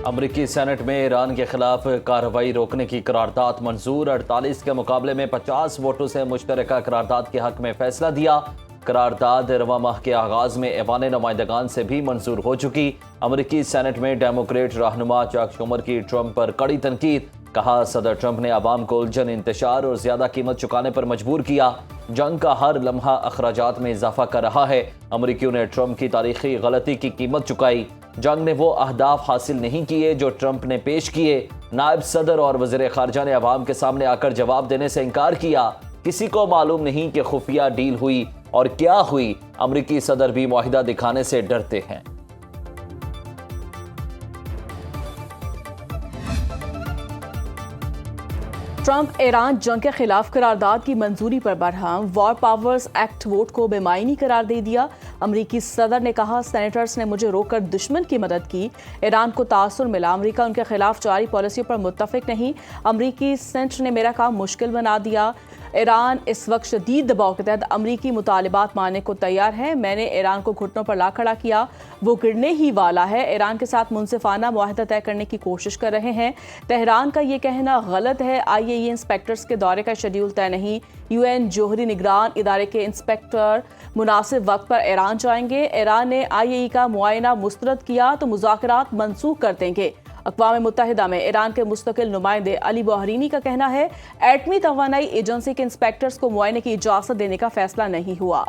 امریکی سینٹ میں ایران کے خلاف کارروائی روکنے کی قرارداد منظور، 48 کے مقابلے میں 50 ووٹوں سے مشترکہ قرارداد کے حق میں فیصلہ دیا۔ قرارداد رواں ماہ کے آغاز میں ایوان نمائندگان سے بھی منظور ہو چکی۔ امریکی سینٹ میں ڈیموکریٹ رہنما چاک شومر کی ٹرمپ پر کڑی تنقید، کہا صدر ٹرمپ نے عوام کو الجھن، انتشار اور زیادہ قیمت چکانے پر مجبور کیا۔ جنگ کا ہر لمحہ اخراجات میں اضافہ کر رہا ہے۔ امریکیوں نے ٹرمپ کی تاریخی غلطی کی قیمت چکائی۔ جنگ نے وہ اہداف حاصل نہیں کیے جو ٹرمپ نے پیش کیے۔ نائب صدر اور وزیر خارجہ نے عوام کے سامنے آ کر جواب دینے سے انکار کیا۔ کسی کو معلوم نہیں کہ خفیہ ڈیل ہوئی اور کیا ہوئی۔ امریکی صدر بھی معاہدہ دکھانے سے ڈرتے ہیں۔ ٹرمپ ایران جنگ کے خلاف قرارداد کی منظوری پر برہم، وار پاورز ایکٹ ووٹ کو بے معنی قرار دے دیا۔ امریکی صدر نے کہا سینیٹرز نے مجھے روک کر دشمن کی مدد کی، ایران کو تاثر ملا، امریکہ ان کے خلاف جاری پالیسیوں پر متفق نہیں، امریکی سینٹ نے میرا کام مشکل بنا دیا۔ ایران اس وقت شدید دباؤ کے تحت امریکی مطالبات ماننے کو تیار ہے، میں نے ایران کو گھٹنوں پر لا کھڑا کیا، وہ گرنے ہی والا ہے۔ ایران کے ساتھ منصفانہ معاہدہ طے کرنے کی کوشش کر رہے ہیں۔ تہران کا یہ کہنا غلط ہے، IAEA انسپیکٹرز کے دورے کا شیڈیول طے نہیں، UN جوہری نگران ادارے کے انسپیکٹر مناسب وقت پر ایران جائیں گے۔ ایران نے IAEA کا معائنہ مسترد کیا تو مذاکرات منسوخ کر دیں گے۔ اقوام متحدہ میں ایران کے مستقل نمائندے علی بحرینی کا کہنا ہے ایٹمی توانائی ایجنسی کے انسپیکٹرز کو معائنے کی اجازت دینے کا فیصلہ نہیں ہوا۔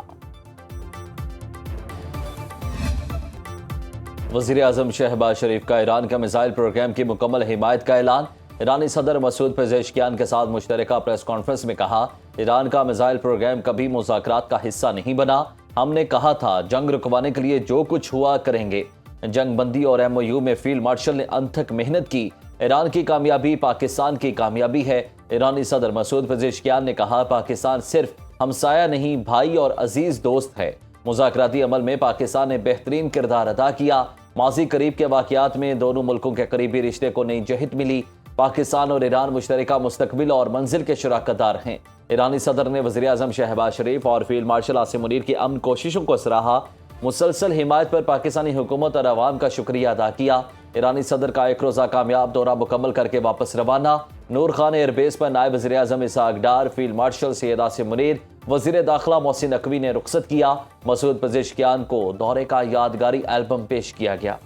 وزیر اعظم شہباز شریف کا ایران کا میزائل پروگرام کی مکمل حمایت کا اعلان۔ ایرانی صدر مسعود پزیشکیان کے ساتھ مشترکہ پریس کانفرنس میں کہا ایران کا میزائل پروگرام کبھی مذاکرات کا حصہ نہیں بنا، ہم نے کہا تھا جنگ رکوانے کے لیے جو کچھ ہوا کریں گے۔ جنگ بندی اور MOU میں فیلڈ مارشل نے انتھک محنت کی، ایران کی کامیابی پاکستان کی کامیابی ہے۔ ایرانی صدر مسعود پزیشکیان نے کہا پاکستان صرف ہمسایہ نہیں، بھائی اور عزیز دوست ہے۔ مذاکراتی عمل میں پاکستان نے بہترین کردار ادا کیا۔ ماضی قریب کے واقعات میں دونوں ملکوں کے قریبی رشتے کو نئی جہت ملی۔ پاکستان اور ایران مشترکہ مستقبل اور منزل کے شراکت دار ہیں۔ ایرانی صدر نے وزیر اعظم شہباز شریف اور فیلڈ مارشل عاصم منیر کی امن کوششوں کو سراہا۔ مسلسل حمایت پر پاکستانی حکومت اور عوام کا شکریہ ادا کیا۔ ایرانی صدر کا ایک روزہ کامیاب دورہ مکمل کر کے واپس روانہ۔ نور خان ایئر بیس پر نائب وزیر اعظم اسحاق ڈار، فیلڈ مارشل سید عاصم منیر، وزیر داخلہ محسن نقوی نے رخصت کیا۔ مسعود پزیشکیان کو دورے کا یادگاری البم پیش کیا گیا۔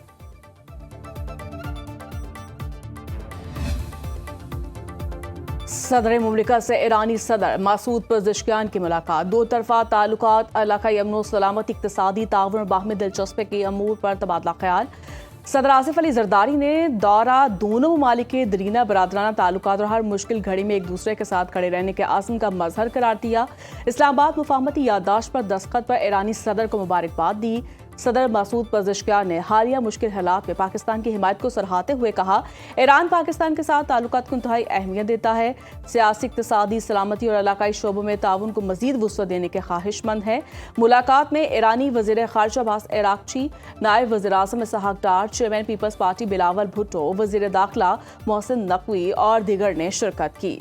صدر مملکت سے ایرانی صدر مسعود پزیشکیان کی ملاقات، دو طرفہ تعلقات، علاقائی امن و سلامتی، اقتصادی تعاون اور باہمی دلچسپی کے امور پر تبادلہ خیال۔ صدر آصف علی زرداری نے دورہ دونوں ممالک کے دیرینہ برادرانہ تعلقات اور ہر مشکل گھڑی میں ایک دوسرے کے ساتھ کھڑے رہنے کے عزم کا مظہر قرار دیا۔ اسلام آباد مفاہمتی یادداشت پر دستخط پر ایرانی صدر کو مبارکباد دی۔ صدر مسعود پزیشکیان نے حالیہ مشکل حالات میں پاکستان کی حمایت کو سراہتے ہوئے کہا ایران پاکستان کے ساتھ تعلقات کو انتہائی اہمیت دیتا ہے، سیاسی، اقتصادی، سلامتی اور علاقائی شعبوں میں تعاون کو مزید وسعت دینے کے خواہش مند ہے۔ ملاقات میں ایرانی وزیر خارجہ عباس عراقچی، نائب وزیر اعظم Ishaq Dar, chairman Peoples Party Bilawal Bhutto, وزیر داخلہ محسن نقوی اور دیگر نے شرکت کی۔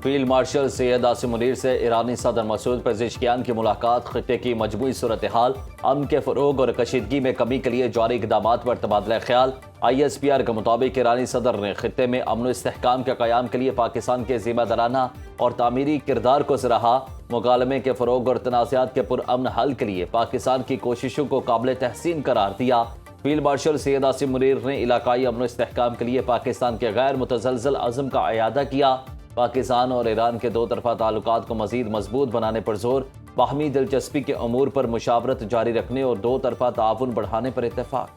فیلڈ مارشل سید عاصم منیر سے ایرانی صدر مسعود پزیشکیان کی ملاقات، خطے کی مجموعی صورتحال، امن کے فروغ اور کشیدگی میں کمی کے لیے جاری اقدامات پر تبادلہ خیال۔ ISPR کے مطابق ایرانی صدر نے خطے میں امن و استحکام کے قیام کے لیے پاکستان کے ذمہ دارانہ اور تعمیری کردار کو سراہا۔ مکالمے کے فروغ اور تنازعات کے پرامن حل کے لیے پاکستان کی کوششوں کو قابل تحسین قرار دیا۔ فیلڈ مارشل سید عاصم منیر نے علاقائی امن و استحکام کے لیے پاکستان کے غیر متزلزل عزم کا اعادہ کیا۔ پاکستان اور ایران کے دو طرفہ تعلقات کو مزید مضبوط بنانے پر زور، باہمی دلچسپی کے امور پر مشاورت جاری رکھنے اور دو طرفہ تعاون بڑھانے پر اتفاق۔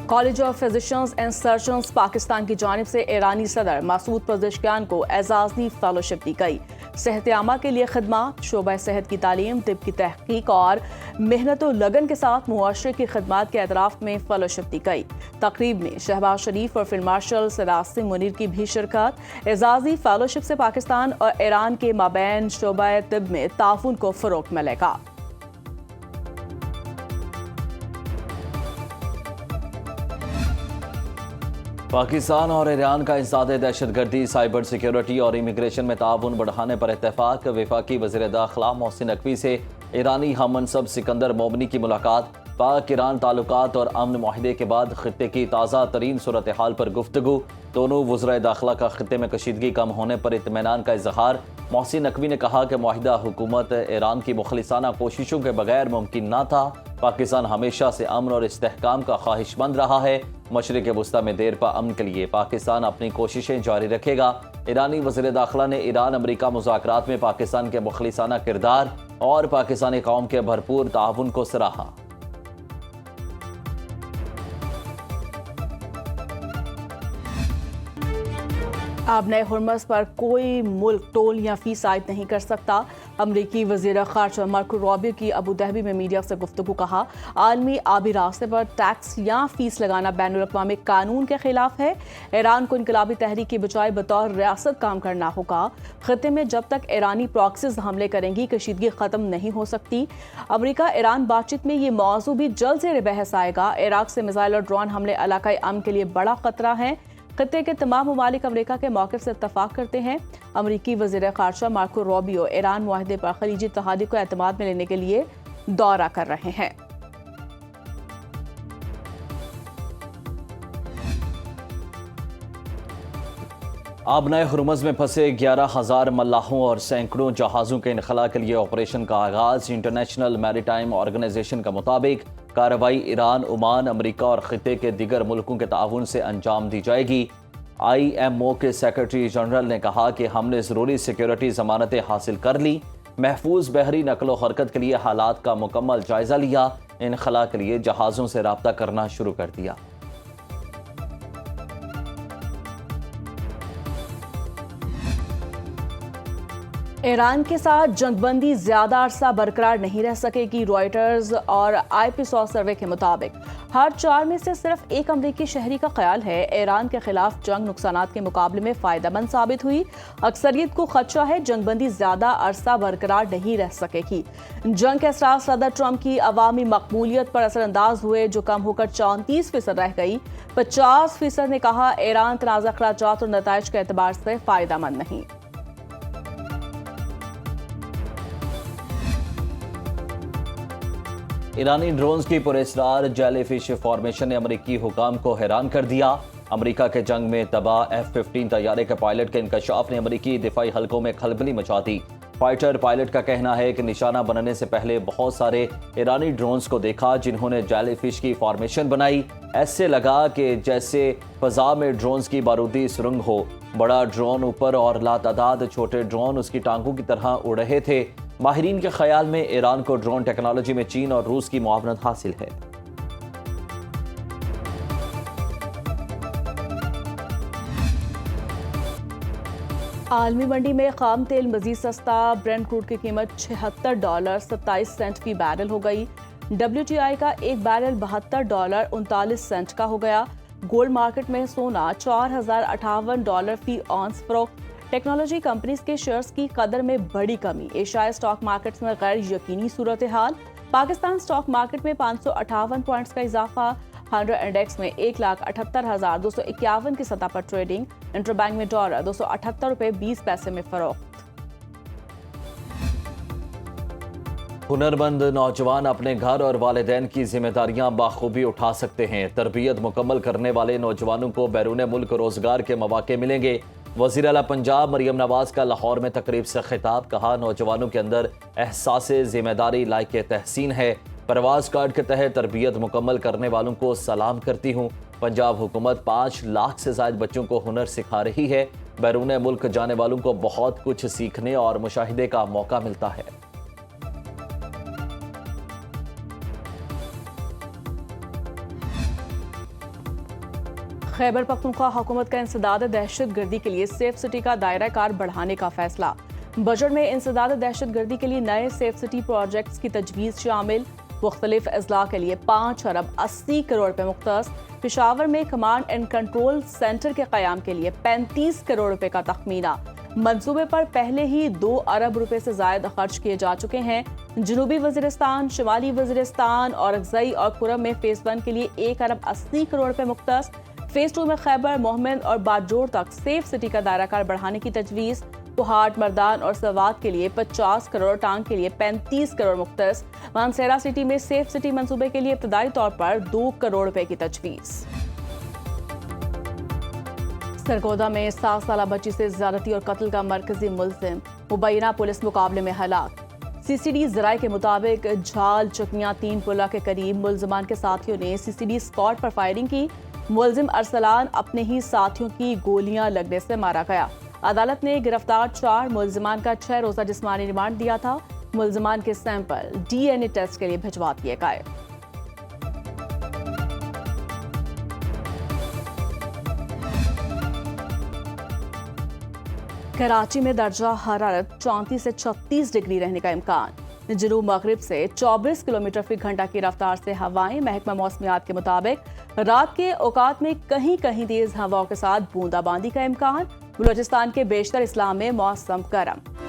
College of physicians and surgeons Pakistan کی جانب سے ایرانی صدر مسعود پزیشکیان کو اعزازی فیلوشپ دی گئی۔ صحت عامہ کے لیے خدمات، شعبہ صحت کی تعلیم، طب کی تحقیق اور محنت و لگن کے ساتھ معاشرے کی خدمات کے اعتراف میں فیلوشپ دی گئی۔ تقریب میں شہباز شریف اور فیلڈ مارشل سید عاصم منیر کی بھی شرکت۔ اعزازی فیلوشپ سے پاکستان اور ایران کے مابین شعبہ طب میں تعاون کو فروغ ملے گا۔ पाकिस्तान और ईरान का इंसदाद दहशतगर्दी, साइबर सिक्योरिटी और इमिग्रेशन में ताउन बढ़ाने पर इत्तेफाक। वफाकी वज़ीर दाखिला मोहसिन नकवी से ईरानी हममनसब सिकंदर मोमनी की मुलाकात। पाक ईरान ताल्लुकात और अमन माहिदे के बाद खित्ते की ताज़ा तरीन सूरत हाल पर गुफ्तगू। दोनों वज़राए दाखिला का खित्ते में कशीदगी कम होने पर इत्मीनान का इजहार। मोहसिन नकवी ने कहा कि मुआहिदा हुकूमत ईरान की मुखलिसाना कोशिशों के बगैर मुमकिन न था। पाकिस्तान हमेशा से अमन और इस्तेहकाम का ख्वाहिशमंद रहा है। मशरिक़ वस्ता में देर पा अमन के लिए पाकिस्तान अपनी कोशिशें जारी रखेगा। ईरानी वज़ीर दाखिला ने ईरान अमरीका मुज़ाकरात में पाकिस्तान के मुखलिसाना किरदार और पाकिस्तानी कौम के भरपूर ताउन को सराहा। अब नए हुर्मस पर कोई मुल्क टोल या फीस आयद नहीं कर सकता। अमरीकी वज़ीर ख़ारजा मार्को रूबियो की अबू धाबी में मीडिया से गुफ्तगू। कहा, आलमी आबी रास्ते पर टैक्स या फीस लगाना बैनुल अक़वामी कानून के खिलाफ है। ईरान को इनकलाबी तहरीक की बजाय बतौर रियासत काम करना होगा। खत्ते में जब तक ईरानी प्रॉक्सीज हमले करेंगी कशीदगी ख़त्म नहीं हो सकती। अमरीका ईरान बातचीत में ये मौजू भी जल्द से बहस आएगा। इराक से मिसाइल और ड्रोन हमले इलाकाई अमन के लिए बड़ा खतरा है। खत्ते के तमाम ममालिक अमरीका के मौक़िफ़ से इत्तफ़ाक़ करते हैं। अमरीकी वज़ीर ख़ारजा मार्को रूबियो ईरान मुआहिदे पर ख़लीजी इत्तेहादी को एतमाद में लेने के लिए दौरा कर रहे हैं। अब नए हुर्मुज़ में फंसे 11,000 मल्लाहों और सैकड़ों जहाज़ों के इनखला के लिए ऑपरेशन का आगाज़। इंटरनेशनल मैरीटाइम ऑर्गेनाइजेशन के मुताबिक कार्रवाई ईरान, ओमान, अमरीका और खित्ते के दीगर मुल्कों के ताउन से अंजाम दी जाएगी। IMO के सेक्रेटरी जनरल ने कहा कि हमने ज़रूरी सिक्योरिटी ज़मानतें हासिल कर ली, महफूज बहरी नकलो हरकत के लिए हालात का मुकम्मल जायज़ा लिया, इनखला के लिए जहाज़ों से रब्ता करना शुरू कर दिया। ईरान के साथ जंगबंदी ज्यादा अरसा बरकरार नहीं रह सकेगी। रॉयटर्स और IPSOS सर्वे के मुताबिक हर 4 में से सिर्फ एक अमरीकी शहरी का ख्याल है ईरान के खिलाफ जंग नुकसानात के मुकाबले में फायदेमंद साबित हुई। अक्सरियत को खदशा है जंगबंदी ज्यादा अरसा बरकरार नहीं रह सकेगी। जंग के असरार सदर ट्रंप की अवामी मकबूलियत पर असरअंदाज हुए, जो कम होकर 34% रह गई। 50% ने कहा ईरान तनाज़ा अखराजात और नताइज के एतबार से फायदेमंद नहीं। ईरानी ड्रोन्स की पुरस्कार जेलीफिश फॉर्मेशन ने अमरीकी हुकाम को हैरान कर दिया। अमरीका के जंग में तबाह F-15 तैयारे के पायलट के इंकशाफ ने अमरीकी दिफाई हलकों में खलबली मचा दी। फाइटर पायलट का कहना है कि निशाना बनने से पहले बहुत सारे ईरानी ड्रोन्स को देखा जिन्होंने जेलीफिश की फॉर्मेशन बनाई। ऐसे लगा कि जैसे फजा में ड्रोन्स की बारूदी सुरंग हो। बड़ा ड्रोन ऊपर और लातादाद छोटे ड्रोन उसकी टांगों की तरह उड़ रहे थे। माहिरीन के ख्याल में ईरान को ड्रोन टेक्नोलॉजी में चीन और रूस की मुआवनत हासिल है। आलमी मंडी में खाम तेल मजीद सस्ता। ब्रेंट क्रूड की कीमत $76.27 फी बैरल हो गई। WTI का एक बैरल $72.39 का हो गया। गोल्ड मार्केट में सोना $4,058 फी ऑन्स फरोख्त। टेक्नोलॉजी कंपनीज के शेयर्स की कदर में बड़ी कमी। एशियाई स्टॉक मार्केट्स में गैर यकीनी सूरत हाल। पाकिस्तान स्टॉक मार्केट में 558 पॉइंट्स का इजाफा। 100 इंडेक्स में 1,78,251 की सतह पर ट्रेडिंग। इंटरबैंक में डॉलर $278.20 में फरोख्त। हुनरमंद नौजवान अपने घर और वालिदैन की जिम्मेदारियां बाखूबी उठा सकते हैं। तरबियत मुकम्मल करने वाले नौजवानों को बैरून मुल्क रोजगार के मौके मिलेंगे। वज़ीर आला पंजाब मरियम नवाज का लाहौर में तकरीब से खिताब। कहा, नौजवानों के अंदर एहसास जिम्मेदारी लायक तहसीन है। परवाज कार्ड के तहत तरबियत मुकम्मल करने वालों को सलाम करती हूँ। पंजाब हुकूमत 5 लाख से ज़ायद बच्चों को हुनर सिखा रही है। बैरून मुल्क जाने वालों को बहुत कुछ सीखने और मुशाहिदे का मौका मिलता है। खैबर पख्तूनख्वा हुकूमत का इंसदाद दहशत गर्दी के लिए सेफ सिटी का दायरा कार बढ़ाने का फैसला। बजट में इंसदाद दहशत गर्दी के लिए नए सेफ सिटी प्रोजेक्ट्स की तजवीज़ शामिल। मुख्तलिफ अजला के लिए 5 अरब 80 करोड़ रुपए मुख्तस। पेशावर में कमांड एंड कंट्रोल सेंटर के क़याम के लिए 35 करोड़ रुपए का तखमीना। मंसूबे पर पहले ही 2 अरब रुपए से ज़ायद खर्च किए जा चुके हैं। जनूबी वज़ीरिस्तान, शिमाली वज़ीरिस्तान और अगज़ई और कुरम में फेज़ 1 के लिए 1 अरब 80 करोड़ रुपए मुख्तस। फेज 2 में खैबर, मोहम्मद और बाजोर तक सेफ सिटी का दायरा कार बढ़ाने की तजवीज़। कोहाट, मर्दान और सवात के लिए 50 करोड़, टांग के लिए 35 करोड़ मुख्तस। मानसेरा सिटी में सेफ सिटी मंसूबे के लिए इब्तदाई तौर पर 2 करोड़ रुपए की तजवीज़। सरगोदा में 7 साला बच्ची से ज्यादती और कत्ल का मरकजी मुलजिम मुबैना पुलिस मुकाबले में हलाक। सीसीडी जराये के मुताबिक झाल चुकनिया 3 पुला के करीब मुलजमान के साथियों ने सीसीडी स्पॉट पर फायरिंग की। मुलजिम अरसलान अपने ही साथियों की गोलियां लगने से मारा गया। अदालत ने गिरफ्तार 4 मुलजमान का 6 रोजा जिस्मानी रिमांड दिया था। मुलजमान के सैंपल डीएनए टेस्ट के लिए भिजवा दिए गए। कराची में दर्जा हरारत 34 से 36 डिग्री रहने का इम्कान। जनूब मगरिब से 24 किलोमीटर फी घंटा की रफ्तार से हवाएं। महकमा मौसमियात के मुताबिक रात के औकात में कहीं कहीं तेज हवाओं के साथ बूंदाबांदी का इम्कान। बलूचिस्तान के बेशतर इस्लाम में मौसम गर्म।